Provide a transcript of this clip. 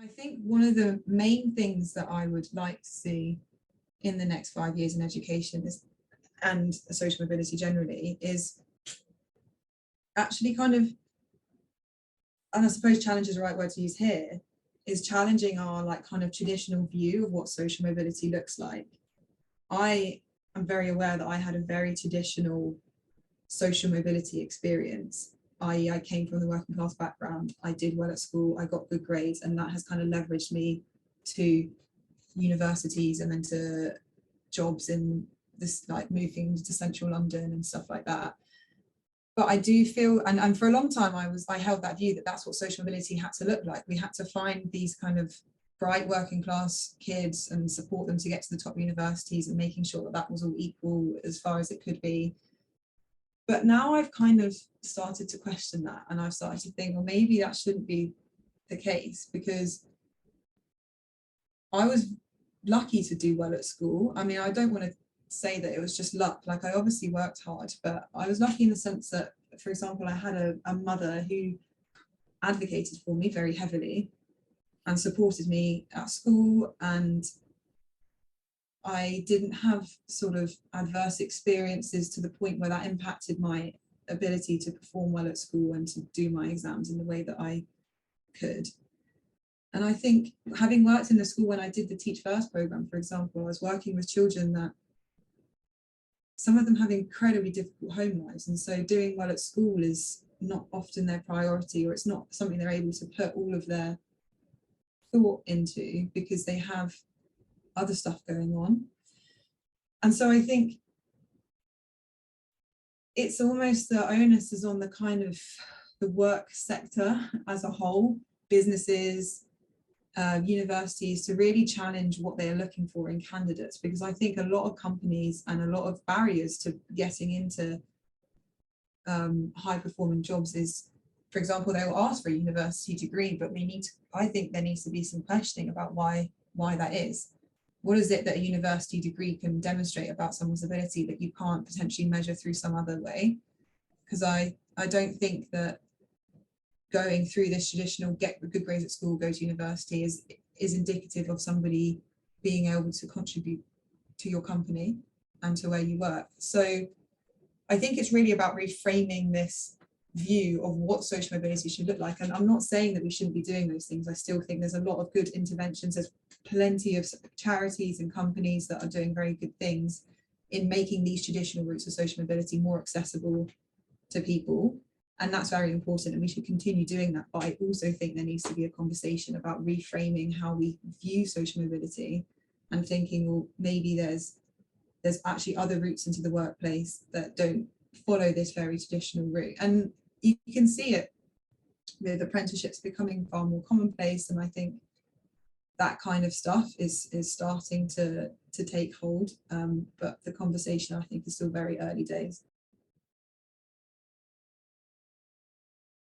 I think one of the main things that I would like to see in the next 5 years in education is, and social mobility generally, is actually kind of, and I suppose challenge is the right word to use here, is challenging our like kind of traditional view of what social mobility looks like. I am very aware that I had a very traditional social mobility experience, i.e. I came from the working class background, I did well at school, I got good grades, and that has kind of leveraged me to universities and then to jobs in this, like moving to central London and stuff like that. But I do feel, and for a long time I held that view that that's what social mobility had to look like. We had to find these kind of bright working class kids and support them to get to the top universities, and making sure that that was all equal as far as it could be. But now I've kind of started to question that, and I've started to think, well, maybe that shouldn't be the case, because I was lucky to do well at school. I mean, I don't want to say that it was just luck. Like, I obviously worked hard, but I was lucky in the sense that, for example, I had a mother who advocated for me very heavily and supported me at school, and I didn't have sort of adverse experiences to the point where that impacted my ability to perform well at school and to do my exams in the way that I could. And I think, having worked in the school when I did the Teach First programme, for example, I was working with children that some of them have incredibly difficult home lives. And so doing well at school is not often their priority, or it's not something they're able to put all of their thought into because they have other stuff going on. And so I think it's almost the onus is on the kind of the work sector as a whole, businesses, universities, to really challenge what they're looking for in candidates, because I think a lot of companies and a lot of barriers to getting into high performing jobs is, for example, they will ask for a university degree, but I think there needs to be some questioning about why that is. What is it that a university degree can demonstrate about someone's ability that you can't potentially measure through some other way? Because I don't think that going through this traditional get good grades at school, go to university is indicative of somebody being able to contribute to your company and to where you work. So I think it's really about reframing this view of what social mobility should look like. And I'm not saying that we shouldn't be doing those things. I still think there's a lot of good interventions. There's plenty of charities and companies that are doing very good things in making these traditional routes of social mobility more accessible to people. And that's very important, and we should continue doing that. But I also think there needs to be a conversation about reframing how we view social mobility, and thinking, well, maybe there's actually other routes into the workplace that don't follow this very traditional route. And you can see it with apprenticeships becoming far more commonplace, and I think that kind of stuff is starting to take hold. But the conversation, I think, is still very early days.